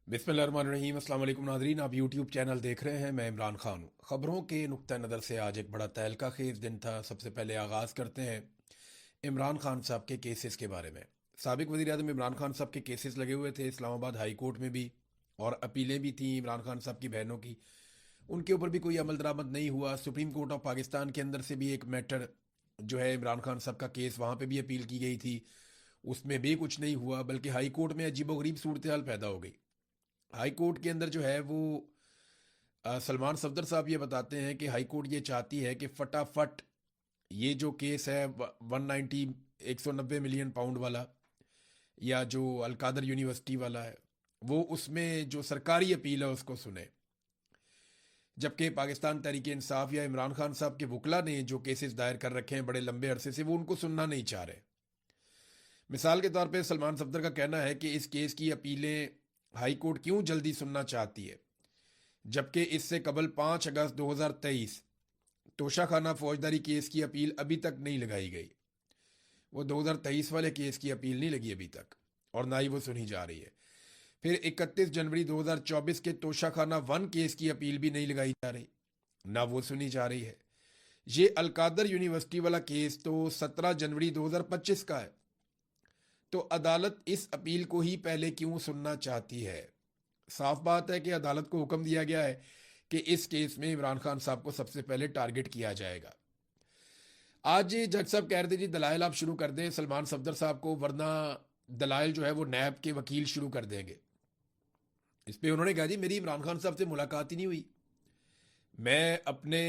बिस्मिल्लाहिर्रहमानिर्रहीम। अस्सलाम वालेकुम नाज़रीन, आप यूट्यूब चैनल देख रहे हैं। मैं इमरान खान हूँ। ख़बरों के नुक्ता नज़र से आज एक बड़ा तहलका खेज दिन था। सबसे पहले आगाज़ करते हैं इमरान खान साहब के केसेस के बारे में। साबिक वज़ीर आज़म इमरान खान साहब के केसेस लगे हुए थे इस्लामाबाद हाई कोर्ट में भी, और अपीलें भी थी इमरान खान साहब की बहनों की। उनके ऊपर भी कोई अमल दरामद नहीं हुआ। सुप्रीम कोर्ट ऑफ पाकिस्तान के अंदर से भी एक मैटर जो है इमरान खान साहब का केस, वहाँ पे भी अपील की गई थी, उसमें भी कुछ नहीं हुआ। बल्कि हाई कोर्ट में अजीबोगरीब सूरत हाल पैदा हो गई। हाई कोर्ट के अंदर जो है वो सलमान सफदर साहब ये बताते हैं कि हाई कोर्ट ये चाहती है कि फटाफट ये जो केस है 190 190 मिलियन पाउंड वाला, या जो अलकादर यूनिवर्सिटी वाला है, वो उसमें जो सरकारी अपील है उसको सुने। जबकि पाकिस्तान तहरीक इंसाफ या इमरान खान साहब के वकला ने जो केसेस दायर कर रखे हैं बड़े लंबे अरसे से, वो उनको सुनना नहीं चाह रहे। मिसाल के तौर पे सलमान सफदर का कहना है कि इस केस की अपीलें हाई कोर्ट क्यों जल्दी सुनना चाहती है, जबकि इससे कबल 5 अगस्त 2023 तोशाखाना फौजदारी केस की अपील अभी तक नहीं लगाई गई। वो 2023 वाले केस की अपील नहीं लगी अभी तक, और ना ही वो सुनी जा रही है। फिर 31 जनवरी 2024 के तोशाखाना 1 केस की अपील भी नहीं लगाई जा रही, ना वो सुनी जा रही है। ये अलकादर यूनिवर्सिटी वाला केस तो 17 जनवरी 2025 का है। तो अदालत इस अपील को ही पहले क्यों सुनना चाहती है? साफ बात है कि अदालत को हुक्म दिया गया है कि इस केस में इमरान खान साहब को सबसे पहले टारगेट किया जाएगा। आज जज साहब कह रहे थे जी दलाइल आप शुरू कर दें सलमान सफदर साहब को, वरना दलाइल जो है वो नैब के वकील शुरू कर देंगे। इस पे उन्होंने कहा जी मेरी इमरान खान साहब से मुलाकात ही नहीं हुई। मैं अपने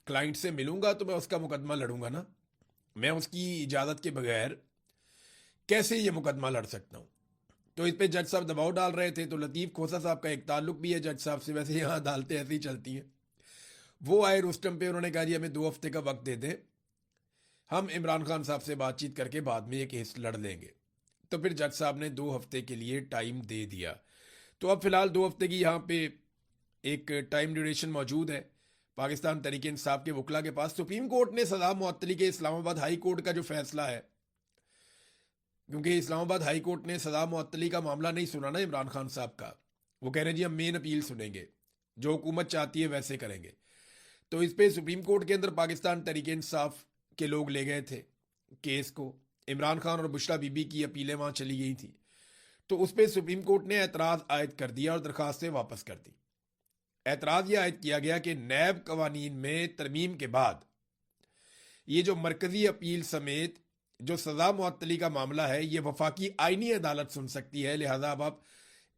क्लाइंट से मिलूंगा तो मैं उसका मुकदमा लड़ूंगा ना। मैं उसकी इजाज़त के बगैर कैसे ये मुकदमा लड़ सकता हूँ? तो इस पे जज साहब दबाव डाल रहे थे। तो लतीफ़ खोसा साहब का एक ताल्लुक भी है जज साहब से, वैसे यहाँ अदालतें ऐसी ही चलती हैं। वो आए रुस्तम पे, उन्होंने कहा जी हमें 2 हफ्ते का वक्त दे दें, हम इमरान खान साहब से बातचीत करके बाद में ये केस लड़ लेंगे। तो फिर जज साहब ने 2 हफ्ते के लिए टाइम दे दिया। तो अब फिलहाल 2 हफ्ते की यहाँ पे एक टाइम ड्यूरेशन मौजूद है पाकिस्तान तहरीक इंसाफ के वकला के पास। सुप्रीम कोर्ट ने सजा मुअत्तली के इस्लामाबाद हाई कोर्ट का जो फैसला है, क्योंकि इस्लामाबाद हाई कोर्ट ने सजा मुअत्तली का मामला नहीं सुना ना इमरान खान साहब का, वो कह रहे हैं जी हम मेन अपील सुनेंगे, जो हुकूमत चाहती है वैसे करेंगे। तो इस पे सुप्रीम कोर्ट के अंदर पाकिस्तान तहरीक इंसाफ के लोग ले गए थे केस को। इमरान खान और बुशरा बीबी की अपीलें वहां चली गई थी। तो उस पर सुप्रीम कोर्ट ने एतराज़ आयद कर दिया और दरखास्तें वापस कर दी। एतराज़ यह आयद किया गया कि नैब कवानीन में तरमीम के बाद ये जो मरकजी अपील समेत जो सजा मुअत्तली का मामला है, ये वफाकी आईनी अदालत सुन सकती है, लिहाजा अब आप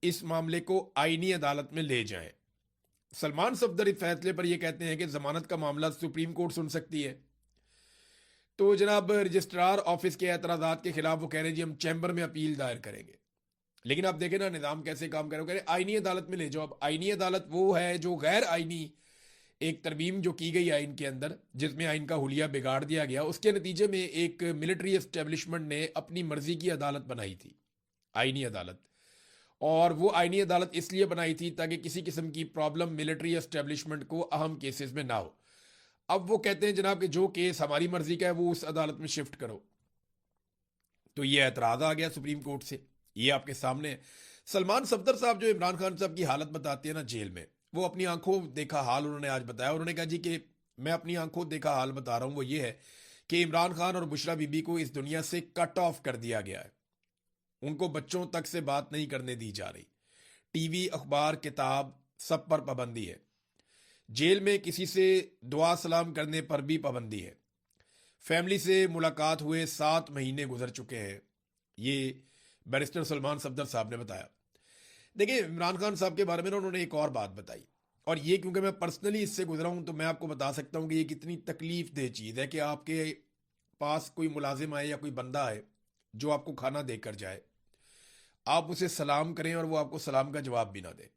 इस मामले को आईनी अदालत में ले जाएं। सलमान सफदर इस फैसले पर यह कहते हैं कि जमानत का मामला सुप्रीम कोर्ट सुन सकती है। तो जनाब रजिस्ट्रार ऑफिस के एतराज़ात के खिलाफ वो कह रहे हैं जी हम चैम्बर में अपील दायर करेंगे। लेकिन आप देखें ना निज़ाम कैसे काम करे, वो कह रहे आईनी अदालत में ले जाओ। अब आईनी अदालत वो है जो गैर आईनी एक तरमीम जो की गई आइन के अंदर, जिसमें आइन का हुलिया बिगाड़ दिया गया, उसके नतीजे में एक मिलिट्री एस्टेब्लिशमेंट ने अपनी मर्जी की अदालत बनाई थी, आइनी अदालत। और वो आइनी अदालत इसलिए बनाई थी ताकि किसी किस्म की प्रॉब्लम मिलिट्री एस्टेब्लिशमेंट को अहम केसेस में ना हो। अब वो कहते हैं जनाब कि जो केस हमारी मर्जी का है वो उस अदालत में शिफ्ट करो। तो ये एतराज आ गया सुप्रीम कोर्ट से। ये आपके सामने है। सलमान सफदर साहब जो इमरान खान साहब की हालत बताते हैं ना जेल में, वो अपनी आंखों देखा हाल उन्होंने आज बताया। उन्होंने कहा जी कि मैं अपनी आंखों देखा हाल बता रहा हूं, वो ये है कि इमरान खान और बुशरा बीबी को इस दुनिया से कट ऑफ कर दिया गया है। उनको बच्चों तक से बात नहीं करने दी जा रही। टीवी, अखबार, किताब, सब पर पाबंदी है। जेल में किसी से दुआ सलाम करने पर भी पाबंदी है। फैमिली से मुलाकात हुए 7 महीने गुजर चुके हैं, ये बैरिस्टर सलमान सफदर साहब ने बताया। देखिए इमरान खान साहब के बारे में उन्होंने एक और बात बताई, और ये क्योंकि मैं पर्सनली इससे गुजरा हूं तो मैं आपको बता सकता हूं कि ये कितनी तकलीफ दह चीज़ है कि आपके पास कोई मुलाजिम आए या कोई बंदा आए जो आपको खाना देकर जाए, आप उसे सलाम करें और वो आपको सलाम का जवाब भी ना दे।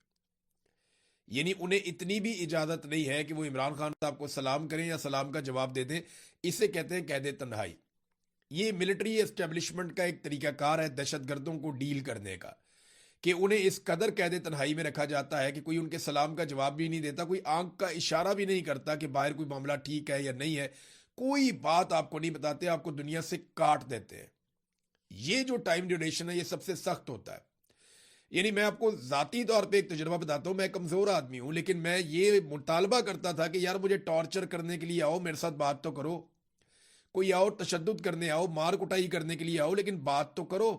यानी उन्हें इतनी भी इजाज़त नहीं है कि वो इमरान खान साहब को सलाम करें या सलाम का जवाब दे दें। इसे कहते हैं कैद तन्हाई। ये मिलिट्री एस्टेब्लिशमेंट का एक तरीकाकार है दहशतगर्दों को डील करने का, कि उन्हें इस कदर कैद तन्हाई में रखा जाता है कि कोई उनके सलाम का जवाब भी नहीं देता, कोई आंख का इशारा भी नहीं करता कि बाहर कोई मामला ठीक है या नहीं है, कोई बात आपको नहीं बताते, आपको दुनिया से काट देते हैं। ये जो टाइम ड्यूरेशन है ये सबसे सख्त होता है। यानी मैं आपको ज़ाती तौर पे एक तजुर्बा बताता हूँ, मैं कमज़ोर आदमी हूँ, लेकिन मैं ये मुतालबा करता था कि यार मुझे टॉर्चर करने के लिए आओ, मेरे साथ बात तो करो। कोई आओ तशद्दुद करने आओ, मार कुटाई करने के लिए आओ, लेकिन बात तो करो।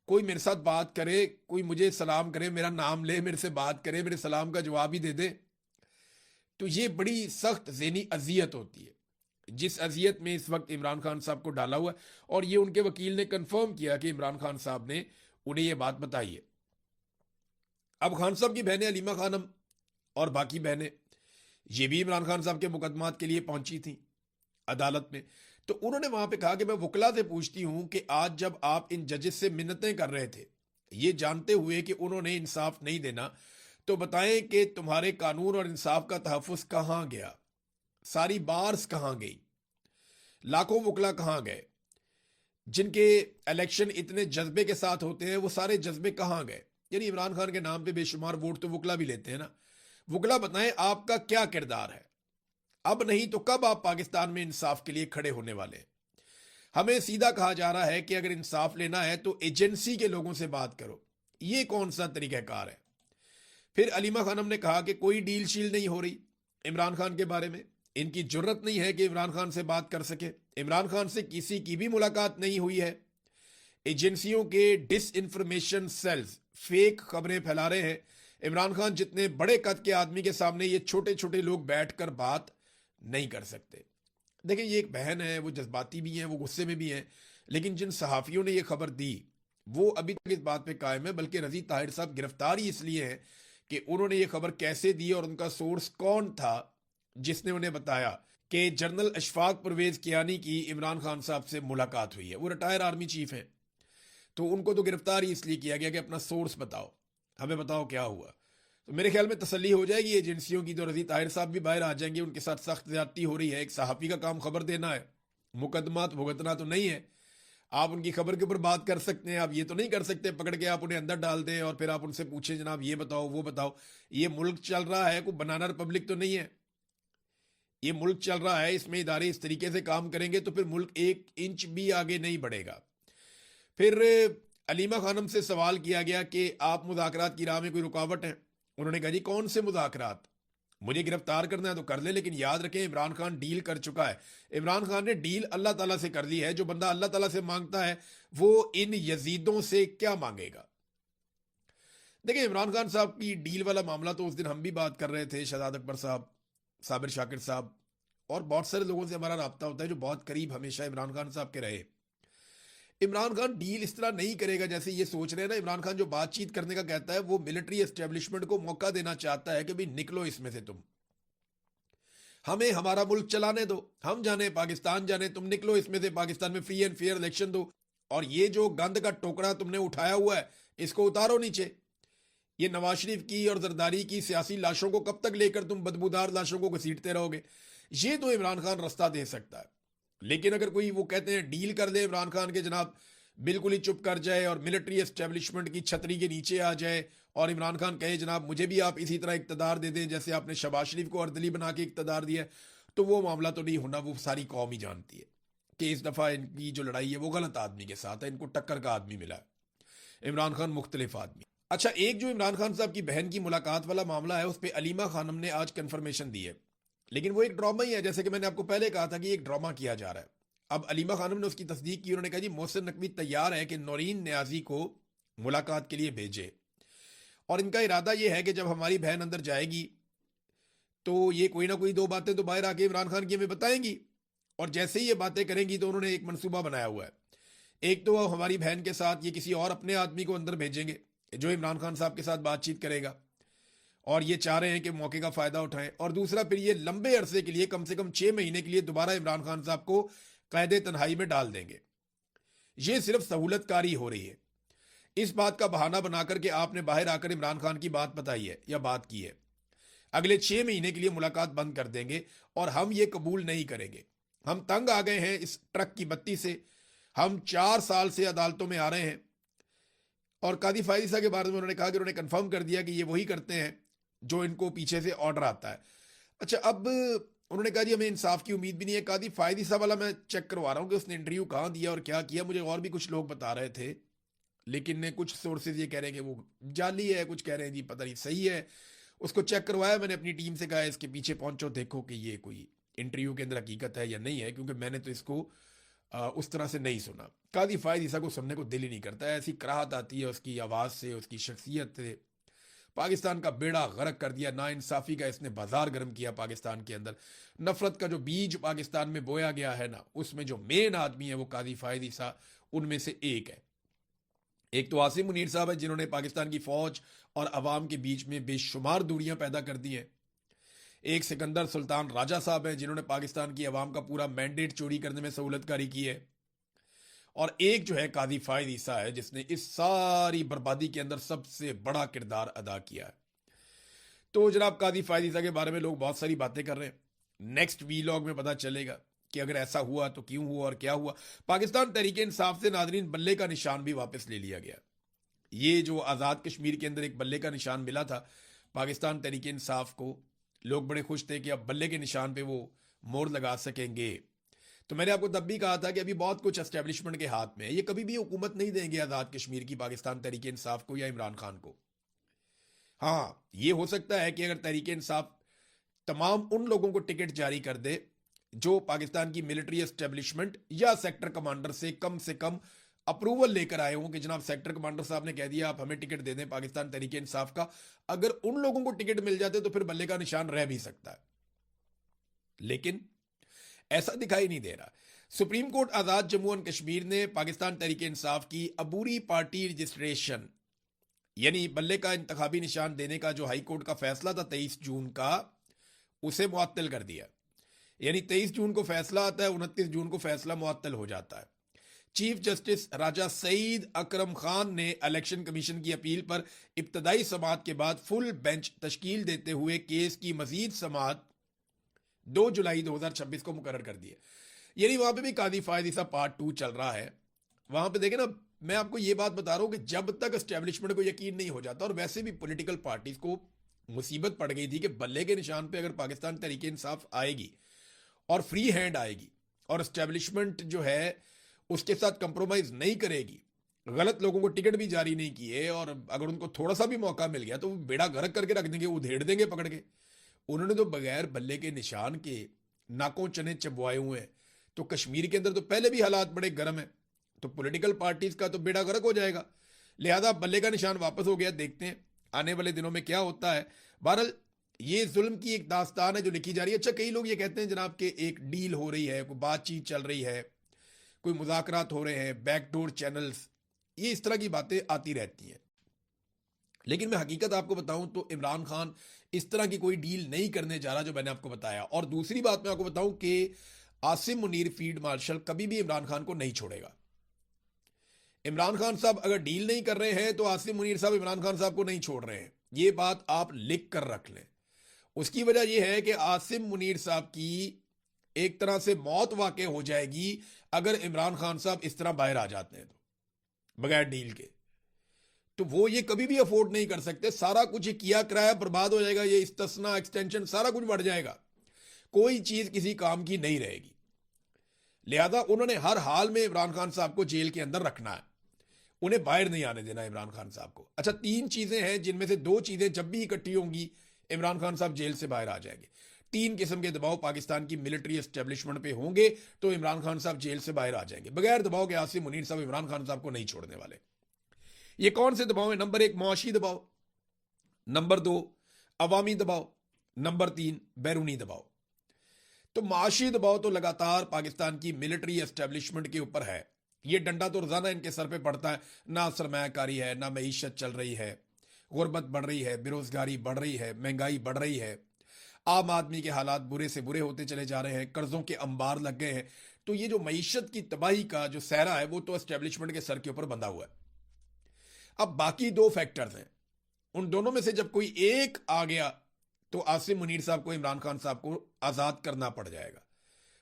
कोई मेरे साथ बात करे, कोई मुझे सलाम करे, मेरा नाम ले, मेरे से बात करे, मेरे सलाम का जवाब ही दे दे। तो ये बड़ी सख्त ज़हनी अजियत होती है, जिस अजियत में इस वक्त इमरान खान साहब को डाला हुआ है। और ये उनके वकील ने कंफर्म किया कि इमरान खान साहब ने उन्हें ये बात बताई है। अब खान साहब की बहनें अलीमा खानम और बाकी बहनें, ये भी इमरान खान साहब के मुकदमात के लिए पहुंची थी अदालत में। तो उन्होंने वहां पे कहा कि मैं वकला से पूछती हूं कि आज जब आप इन जजेस से मिन्नतें कर रहे थे, ये जानते हुए कि उन्होंने इंसाफ नहीं देना, तो बताएं कि तुम्हारे कानून और इंसाफ का तहफ़्फ़ुज़ कहाँ गया, सारी बार्स कहाँ गई, लाखों वकला कहाँ गए, जिनके इलेक्शन इतने जज्बे के साथ होते हैं, वो सारे जज्बे कहाँ गए। यानी इमरान खान के नाम पे बेशुमार वोट तो वकला भी लेते हैं ना। वकला बताएं आपका क्या किरदार है, अब नहीं तो कब आप पाकिस्तान में इंसाफ के लिए खड़े होने वाले हैं। हमें सीधा कहा जा रहा है कि अगर इंसाफ लेना है तो एजेंसी के लोगों से बात करो। ये कौन सा तरीक़ाकार है। फिर अलीमा खानम ने कहा कि कोई डील शील नहीं हो रही इमरान खान के बारे में, इनकी जुर्रत नहीं है कि इमरान खान से बात कर सके, इमरान खान से किसी की भी मुलाकात नहीं हुई है। एजेंसियों के डिस इन्फॉर्मेशन सेल्स फेक खबरें फैला रहे हैं। इमरान खान जितने बड़े कद के आदमी के सामने ये छोटे छोटे लोग बैठकर बात नहीं कर सकते। देखिए, ये एक बहन है, वो जज्बाती भी हैं, वो गुस्से में भी हैं, लेकिन जिन सहाफ़ियों ने ये खबर दी वो अभी तक इस बात पे कायम है। बल्कि रज़ी ताहिर साहब गिरफ्तार ही इसलिए हैं कि उन्होंने ये खबर कैसे दी और उनका सोर्स कौन था जिसने उन्हें बताया कि जनरल अशफाक परवेज़ कियानी की इमरान खान साहब से मुलाकात हुई है। वो रिटायर आर्मी चीफ हैं, तो उनको तो गिरफ्तार ही इसलिए किया गया कि अपना सोर्स बताओ, हमें बताओ क्या हुआ। तो मेरे ख्याल में तसल्ली हो जाएगी एजेंसियों की, तो रज़ी ताहिर साहब भी बाहर आ जाएंगे। उनके साथ सख्त ज़्यादती हो रही है, एक सहाफ़ी का काम खबर देना है, मुकदमात भुगतना तो नहीं है। आप उनकी खबर के ऊपर बात कर सकते हैं, आप ये तो नहीं कर सकते पकड़ के आप उन्हें अंदर डाल दें और फिर आप उनसे पूछें जनाब ये बताओ वो बताओ। ये मुल्क चल रहा है, कोई बनाना रिपब्लिक तो नहीं है। ये मुल्क चल रहा है, इसमें इदारे इस तरीके से काम करेंगे तो फिर मुल्क एक इंच भी आगे नहीं बढ़ेगा। फिर अलीमा खानम से सवाल किया गया कि आप मुज़ाकरात की राह में कोई रुकावट है। उन्होंने कहा जी कौन से मुज़ाकरात, मुझे गिरफ्तार करना है तो कर ले, लेकिन याद रखें इमरान खान डील कर चुका है। इमरान खान ने डील अल्लाह ताला से कर ली है। जो बंदा अल्लाह ताला से मांगता है वो इन यजीदों से क्या मांगेगा। देखिए, इमरान खान साहब की डील वाला मामला तो उस दिन हम भी बात कर रहे थे, शहजाद अकबर साहब, साबिर शाकिर साहब और बहुत सारे लोगों से हमारा राब्ता होता है जो बहुत करीब हमेशा इमरान खान साहब के रहे। इमरान खान डील इस तरह नहीं करेगा जैसे ये सोच रहे हैं ना। इमरान खान जो बातचीत करने का कहता है वो मिलिट्री एस्टेब्लिशमेंट को मौका देना चाहता है कि भाई निकलो इसमें से, तुम हमें हमारा मुल्क चलाने दो, हम जाने पाकिस्तान जाने, तुम निकलो इसमें से, पाकिस्तान में फ्री एंड फेयर इलेक्शन दो। और ये जो गंद का टोकरा तुमने उठाया हुआ है इसको उतारो नीचे। ये नवाज शरीफ की और जरदारी की सियासी लाशों को कब तक लेकर तुम बदबूदार लाशों को घसीटते रहोगे। ये तो इमरान खान रास्ता दे सकता है। लेकिन अगर कोई वो कहते हैं डील कर दे इमरान खान के, जनाब बिल्कुल ही चुप कर जाए और मिलिट्री एस्टेब्लिशमेंट की छतरी के नीचे आ जाए और इमरान खान कहे जनाब मुझे भी आप इसी तरह इक़्तिदार दे दें जैसे आपने शहबाज शरीफ को अर्दली बना के इक़्तिदार दिया है, तो वो मामला तो नहीं होना। वो सारी कौम ही जानती है कि इस दफ़ा इनकी जो लड़ाई है वो गलत आदमी के साथ है, इनको टक्कर का आदमी मिला है। इमरान खान मुख्तलिफ आदमी। अच्छा, एक जो इमरान खान साहब की बहन की मुलाकात वाला मामला है उस पर अलीमा खानम ने आज कन्फर्मेशन दी है, लेकिन वो एक ड्रामा ही है। जैसे कि मैंने आपको पहले कहा था कि एक ड्रामा किया जा रहा है। अब अलीमा खानम ने उसकी तस्दीक की। उन्होंने कहा जी मोहसिन नकवी तैयार है कि नौरीन न्याजी को मुलाकात के लिए भेजे, और इनका इरादा यह है कि जब हमारी बहन अंदर जाएगी तो ये कोई ना कोई दो बातें तो बाहर आके इमरान खान की हमें बताएंगी, और जैसे ही ये बातें करेंगी तो उन्होंने एक मंसूबा बनाया हुआ है। एक तो वो हमारी बहन के साथ ये किसी और अपने आदमी को अंदर भेजेंगे जो इमरान खान साहब के साथ बातचीत करेगा, और ये चाह रहे हैं कि मौके का फ़ायदा उठाएं। और दूसरा, फिर ये लंबे अरसे के लिए कम से कम 6 महीने के लिए दोबारा इमरान खान साहब को कैद तन्हाई में डाल देंगे। ये सिर्फ सहूलतकारी हो रही है। इस बात का बहाना बनाकर के आपने बाहर आकर इमरान खान की बात बताई है या बात की है, अगले 6 महीने के लिए मुलाकात बंद कर देंगे और हम ये कबूल नहीं करेंगे। हम तंग आ गए हैं इस ट्रक की बत्ती से। हम 4 साल से अदालतों में आ रहे हैं। और कादी फायदी के बारे में उन्होंने कहा कि उन्होंने कंफर्म कर दिया कि ये वही करते हैं जो इनको पीछे से ऑर्डर आता है। अच्छा, अब उन्होंने कहा जी हमें इंसाफ की उम्मीद भी नहीं है। कादी फायदी साहब वाला मैं चेक करवा रहा हूँ कि उसने इंटरव्यू कहाँ दिया और क्या किया। मुझे और भी कुछ लोग बता रहे थे, लेकिन कुछ सोर्सेज ये कह रहे हैं कि वो जाली है, कुछ कह रहे हैं जी पता नहीं सही है। उसको चेक करवाया मैंने अपनी टीम से, कहा इसके पीछे पहुंचो देखो कि ये कोई इंटरव्यू के अंदर हकीकत है या नहीं है, क्योंकि मैंने तो इसको उस तरह से नहीं सुना। कादी फायद ईसा को सुनने को दिल ही नहीं करता है, ऐसी कराहत आती है उसकी आवाज़ से, उसकी शख्सियत से। पाकिस्तान का बेड़ा गर्क कर दिया, नाइंसाफ़ी का इसने बाजार गर्म किया पाकिस्तान के अंदर। नफरत का जो बीज पाकिस्तान में बोया गया है ना, उसमें जो मेन आदमी है वो कादी फायद ईसा उनमें से एक है। एक तो आसिम मुनीर साहब है जिन्होंने पाकिस्तान की फौज और अवाम के बीच में बेशुमार दूरियां पैदा कर दी हैं। एक सिकंदर सुल्तान राजा साहब हैं जिन्होंने पाकिस्तान की अवाम का पूरा मैंडेट चोरी करने में सहूलतकारी की है। और एक जो है कादी फायद ईसा है जिसने इस सारी बर्बादी के अंदर सबसे बड़ा किरदार अदा किया है। तो जनाब कादी फायद ईसा के बारे में लोग बहुत सारी बातें कर रहे हैं। नेक्स्ट वीलॉग में पता चलेगा कि अगर ऐसा हुआ तो क्यों हुआ और क्या हुआ। पाकिस्तान तहरीक इंसाफ से नाजरीन बल्ले का निशान भी वापस ले लिया गया। ये जो आज़ाद कश्मीर के अंदर एक बल्ले का निशान मिला था पाकिस्तान तहरीक इंसाफ को, लोग बड़े खुश थे कि अब बल्ले के निशान पे वो मोहर लगा सकेंगे। तो मैंने आपको तब भी कहा था कि अभी बहुत कुछ एस्टेब्लिशमेंट के हाथ में है, ये कभी भी हुकूमत नहीं देंगे आज़ाद कश्मीर की पाकिस्तान तहरीक इंसाफ को या इमरान खान को। हाँ, ये हो सकता है कि अगर तहरीक इंसाफ तमाम उन लोगों को टिकट जारी कर दे जो पाकिस्तान की मिलिट्री एस्टेब्लिशमेंट या सेक्टर कमांडर से कम अप्रूवल लेकर आए हों कि जनाब सेक्टर कमांडर साहब ने कह दिया आप हमें टिकट दे दें पाकिस्तान तहरीक इंसाफ का। अगर उन लोगों को टिकट मिल जाते तो फिर बल्ले का निशान रह भी सकता है, लेकिन ऐसा दिखाई नहीं दे रहा। Supreme court Azad Jammu and Kashmir ने पाकिस्तान तहरीक इंसाफ की अबूरी पार्टी रजिस्ट्रेशन यानी बल्ले का इंतखाबी निशान देने का जो हाई कोर्ट का फैसला था 23 जून का, उसे मुअत्तल कर दिया। यानी 23 जून को फैसला आता है, 29 जून को फैसला मुअत्तल हो जाता है। चीफ जस्टिस राजा सईद अकरम खान ने इलेक्शन कमीशन की अपील पर इब्तदाई समाअत के बाद फुल बेंच तश्कील देते हुए केस की मजीद समाअत 2 जुलाई 2026 को मुकर्रर कर दी है। यानी वहां पे भी कादी फायद ईसा पार्ट 2 चल रहा है। वहां पे देखें ना, मैं आपको ये बात बता रहा हूं कि जब तक एस्टेब्लिशमेंट को यकीन नहीं हो जाता, और वैसे भी पॉलिटिकल पार्टीज को मुसीबत पड़ गई थी कि बल्ले के निशान पे अगर पाकिस्तान तहरीक इंसाफ आएगी और फ्री हैंड आएगी और एस्टेब्लिशमेंट जो है उसके साथ कंप्रोमाइज नहीं करेगी, गलत लोगों को टिकट भी जारी नहीं किए, और अगर उनको थोड़ा सा भी मौका मिल गया तो वो बेड़ा गर्क करके रख देंगे, उधेड़ देंगे पकड़ के। उन्होंने तो बगैर बल्ले के निशान के नाकों चने चबवाए हुए हैं। तो कश्मीर के अंदर तो पहले भी हालात बड़े गर्म हैं, तो पॉलिटिकल पार्टीज का तो बेड़ा गर्क हो जाएगा। लिहाजा बल्ले का निशान वापस हो गया, देखते हैं आने वाले दिनों में क्या होता है। बहरहाल ये जुल्म की एक दास्तान है जो लिखी जा रही है। अच्छा, कई लोग ये कहते हैं जनाब कि एक डील हो रही है, कोई बातचीत चल रही है, कोई मुज़ाकरात हो रहे हैं, बैकडोर चैनल्स, ये इस तरह की बातें आती रहती हैं। लेकिन मैं हकीकत आपको बताऊं तो इमरान खान इस तरह की कोई डील नहीं करने जा रहा जो मैंने आपको बताया। और दूसरी बात मैं आपको बताऊं कि आसिम मुनीर फील्ड मार्शल कभी भी इमरान खान को नहीं छोड़ेगा। इमरान खान साहब अगर डील नहीं कर रहे हैं तो आसिम मुनीर साहब इमरान खान साहब को नहीं छोड़ रहे हैं, ये बात आप लिख कर रख लें। उसकी वजह यह है कि आसिम मुनीर साहब की एक तरह से मौत वाक़ हो जाएगी अगर इमरान खान साहब इस तरह बाहर आ जाते हैं तो बगैर डील के। तो वो ये कभी भी अफोर्ड नहीं कर सकते। सारा कुछ ये किया कराया बर्बाद हो जाएगा, ये इस्तेस्ना एक्सटेंशन सारा कुछ बढ़ जाएगा, कोई चीज किसी काम की नहीं रहेगी। लिहाजा उन्होंने हर हाल में इमरान खान साहब को जेल के अंदर रखना है, उन्हें बाहर नहीं आने देना इमरान खान साहब को। अच्छा, 3 चीजें हैं जिनमें से 2 चीजें जब भी इकट्ठी होंगी इमरान खान साहब जेल से बाहर आ जाएंगे। 3 किस्म के दबाव पाकिस्तान की मिलिट्री एस्टेब्लिशमेंट पे होंगे तो इमरान खान साहब जेल से बाहर आ जाएंगे। बगैर दबाव के आसिम मुनीर साहब इमरान खान साहब को नहीं छोड़ने वाले। ये कौन से दबाव है? नंबर 1 मुआशी दबाव, नंबर 2 अवामी दबाव, नंबर 3 बैरूनी दबाव। तो मुआशी दबाव तो लगातार पाकिस्तान की मिलिट्री एस्टेब्लिशमेंट के ऊपर है। ये डंडा तो रोजाना इनके सर पे पड़ता है। ना सरमायाकारी है, ना मईशत चल रही है, गुर्बत बढ़ रही है, बेरोजगारी बढ़ रही है, महंगाई बढ़ रही है, आम आदमी के हालात बुरे से बुरे होते चले जा रहे हैं, कर्जों के अंबार लग गए हैं। तो ये जो मईशत की तबाही का जो सहरा है वो तो एस्टेब्लिशमेंट के सर के ऊपर बंधा हुआ है। अब बाकी 2 फैक्टर्स हैं, उन दोनों में से जब कोई एक आ गया तो आसिम मुनीर साहब को इमरान खान साहब को आजाद करना पड़ जाएगा।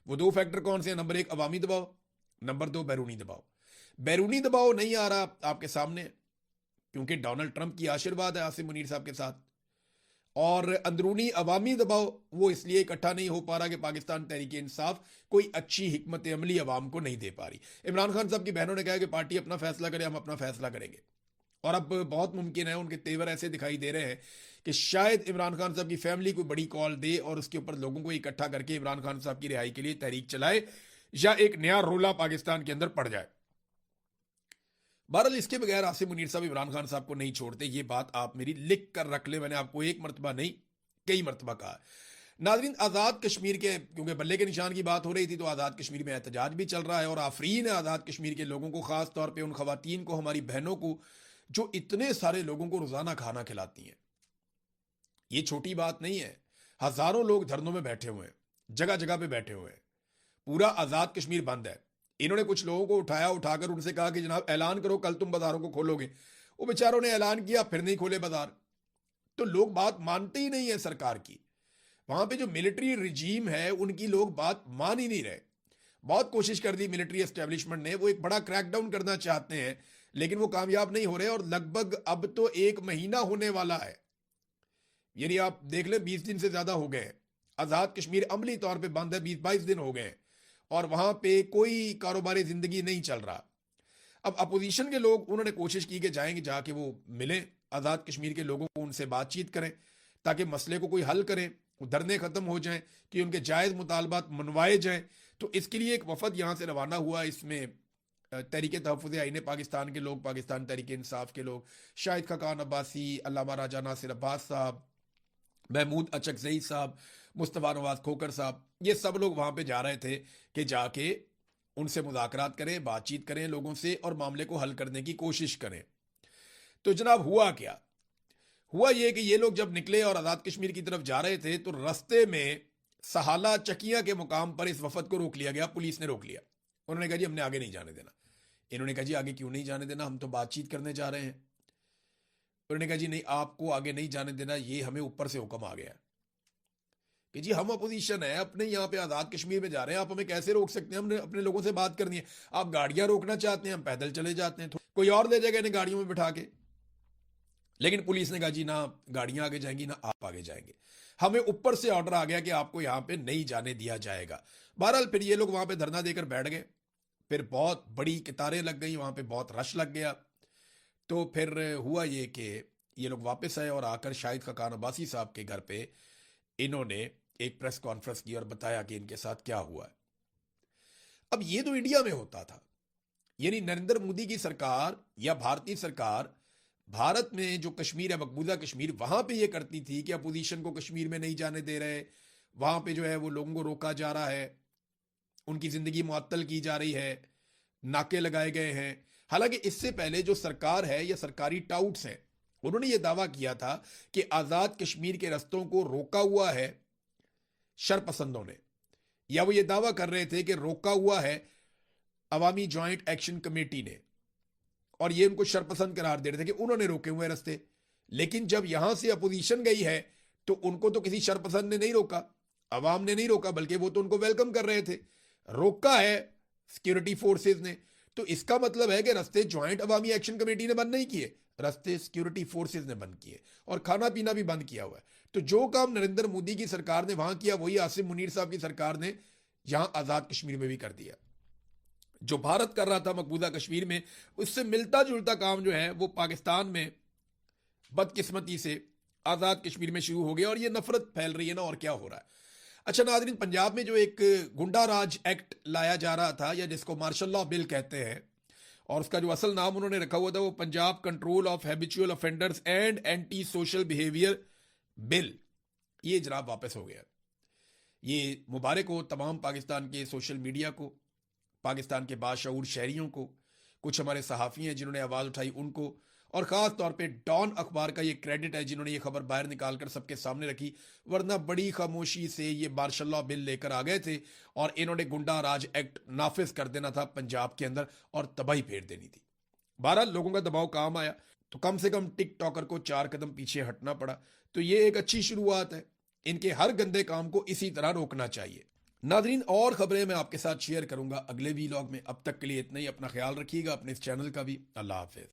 वो 2 फैक्टर कौन से हैं? नंबर 1 अवामी दबाव, नंबर 2 बैरूनी दबाव। बैरूनी दबाव नहीं आ रहा आपके सामने क्योंकि डोनाल्ड ट्रंप की आशीर्वाद है आसिम मुनीर साहब के साथ। और अंदरूनी अवामी दबाव वो इसलिए इकट्ठा नहीं हो पा रहा कि पाकिस्तान तहरीक इंसाफ कोई अच्छी हिकमत अमली अवाम को नहीं दे पा रही। इमरान खान साहब की बहनों ने कहा कि पार्टी अपना फैसला करे, हम अपना फैसला करेंगे। और अब बहुत मुमकिन है, उनके तेवर ऐसे दिखाई दे रहे हैं कि शायद इमरान खान साहब की फैमिली कोई बड़ी कॉल दे और उसके ऊपर लोगों को इकट्ठा करके इमरान खान साहब की रिहाई के लिए तहरीक चलाए, या एक नया रोला पाकिस्तान के अंदर पड़ जाए। बहरहाल इसके बगैर आसिम मुनीर साहब इमरान खान साहब को नहीं छोड़ते, ये बात आप मेरी लिख कर रख ले। मैंने आपको एक मरतबा नहीं कई मरतबा कहा। नाज़रीन, आज़ाद कश्मीर के, क्योंकि बल्ले के निशान की बात हो रही थी, तो आज़ाद कश्मीर में एहतजाज भी चल रहा है और आफरीन है आज़ाद कश्मीर के लोगों को, ख़ास तौर पे उन ख़वातीन को, हमारी बहनों को जो इतने सारे लोगों को रोज़ाना खाना खिलाती हैं। ये छोटी बात नहीं है। हज़ारों लोग धरनों में बैठे हुए हैं, जगह जगह पे बैठे हुए हैं, पूरा आज़ाद कश्मीर बंद है। इन्होंने कुछ लोगों को उठाकर उनसे कहा कि जनाब ऐलान करो कल तुम बाजारों को खोलोगे। वो बेचारों ने ऐलान किया, फिर नहीं खोले बाजार। तो लोग बात मानते ही नहीं है सरकार की। वहां पे जो मिलिट्री रिजीम है उनकी लोग बात मान ही नहीं रहे। बहुत कोशिश कर दी मिलिट्री एस्टेब्लिशमेंट ने, वो एक बड़ा क्रैकडाउन करना चाहते हैं, लेकिन वो कामयाब नहीं हो रहे। और लगभग अब तो 1 महीना होने वाला है, यानी आप देख ले 20 दिन से ज्यादा हो गए। आजाद कश्मीर अमली तौर पे बंद है, 20-22 दिन हो गए और वहां पे कोई कारोबारी जिंदगी नहीं चल रहा। अब अपोजिशन के लोग, उन्होंने कोशिश की कि जाएंगे, जाके वो मिले आजाद कश्मीर के लोगों को, उनसे बातचीत करें ताकि मसले को कोई हल करें, धरने खत्म हो जाएं, कि उनके जायज मुतालबात मनवाए जाएं। तो इसके लिए एक वफद यहां से रवाना हुआ। इसमें तहरीक तहफ़्फ़ुज़ आईन पाकिस्तान के लोग, पाकिस्तान तहरीक इंसाफ के लोग, शाहिद खाकान अब्बासी, अल्लामा राजा नासिर अब्बास साहब, महमूद अचकज़ई साहब, मुस्तफ़ा नवाज खोकर साहब, ये सब लोग वहां पे जा रहे थे कि जाके उनसे मुज़ाकरात करें, बातचीत करें लोगों से और मामले को हल करने की कोशिश करें। तो जनाब हुआ क्या? हुआ ये कि ये लोग जब निकले और आज़ाद कश्मीर की तरफ जा रहे थे, तो रास्ते में सहाला चकिया के मुकाम पर इस वफद को रोक लिया गया, पुलिस ने रोक लिया। उन्होंने कहा जी हमने आगे नहीं जाने देना। इन्होंने कहा जी आगे क्यों नहीं जाने देना, हम तो बातचीत करने जा रहे हैं। उन्होंने कहा जी नहीं, आपको आगे नहीं जाने देना, ये हमें ऊपर से हुक्म आ गया कि जी हम अपोजिशन है, अपने यहाँ पे आज़ाद कश्मीर में जा रहे हैं, आप हमें कैसे रोक सकते हैं, हमने अपने लोगों से बात करनी है। आप गाड़ियां रोकना चाहते हैं, हम पैदल चले जाते हैं, कोई और ले जाएगा इन्हें गाड़ियों में बिठा के। लेकिन पुलिस ने कहा जी ना गाड़ियां आगे जाएंगी ना आप आगे जाएंगे, हमें ऊपर से ऑर्डर आ गया कि आपको यहां पे नहीं जाने दिया जाएगा। बहरहाल फिर ये लोग वहां पे धरना देकर बैठ गए। फिर बहुत बड़ी कतारें लग गई, वहां पे बहुत रश लग गया। तो फिर हुआ ये कि ये लोग वापस आए और आकर शाहिद खाकान अब्बासी साहब के घर पे इन्होंने एक प्रेस कॉन्फ्रेंस की और बताया कि इनके साथ क्या हुआ है। अब ये तो इंडिया में होता था, यानी नरेंद्र मोदी की सरकार या भारतीय सरकार भारत में जो कश्मीर है, मकबूजा कश्मीर, वहां पे ये करती थी कि अपोजिशन को कश्मीर में नहीं जाने दे रहे, वहां पे जो है वो लोगों को रोका जा रहा है, उनकी जिंदगी मुअत्तल की जा रही है, नाके लगाए गए हैं। हालांकि इससे पहले जो सरकार है या सरकारी टाउट्स हैं, उन्होंने ये दावा किया था कि आजाद कश्मीर के रस्तों को रोका हुआ है शरपसंदों ने, या वो ये दावा कर रहे थे कि रोका हुआ है अवामी ज्वाइंट एक्शन कमेटी ने, और ये उनको शरपसंद करार दे रहे थे कि उन्होंने रोके हुए रास्ते। लेकिन जब यहां से अपोजिशन गई है तो उनको तो किसी शरपसंद ने नहीं रोका, अवाम ने नहीं रोका, बल्कि वो तो उनको वेलकम कर रहे थे। रोका है सिक्योरिटी फोर्सेज ने, तो इसका मतलब है कि रास्ते ज्वाइंट अवामी एक्शन कमेटी ने बंद नहीं किए, रास्ते सिक्योरिटी फोर्सेज ने बंद किए और खाना पीना भी बंद किया हुआ है। तो जो काम नरेंद्र मोदी की सरकार ने वहां किया, वही आसिम मुनीर साहब की सरकार ने यहां आजाद कश्मीर में भी कर दिया। जो भारत कर रहा था मकबूजा कश्मीर में, उससे मिलता जुलता काम जो है वो पाकिस्तान में बदकिस्मती से आजाद कश्मीर में शुरू हो गया और ये नफरत फैल रही है ना, और क्या हो रहा है। अच्छा नाज़रीन, पंजाब में जो एक गुंडा राज एक्ट लाया जा रहा था, या जिसको मार्शल लॉ बिल कहते हैं, और उसका जो असल नाम उन्होंने रखा हुआ था वो Punjab control of habitual offenders and anti social behaviour bill, ये जनाब वापस हो गया। ये मुबारक हो तमाम पाकिस्तान के सोशल मीडिया को, पाकिस्तान के बाशऊर शहरियों को, कुछ हमारे सहाफ़ी हैं जिन्होंने आवाज़ उठाई उनको, और ख़ास तौर पे डॉन अखबार का ये क्रेडिट है जिन्होंने ये खबर बाहर निकाल कर सबके सामने रखी, वरना बड़ी खामोशी से ये मार्शल लॉ बिल लेकर आ गए थे और इन्होंने गुंडा राज एक्ट नाफिज कर देना था पंजाब के अंदर और तबाही फेर देनी थी। बहरहाल लोगों का दबाव काम आया, तो कम से कम टिकटॉकर को 4 कदम पीछे हटना पड़ा। तो ये एक अच्छी शुरुआत है, इनके हर गंदे काम को इसी तरह रोकना चाहिए। नादरीन, और खबरें मैं आपके साथ शेयर करूंगा अगले वीलॉग में। अब तक के लिए इतना ही, अपना ख्याल रखिएगा, अपने इस चैनल का भी। अल्लाह हाफिज।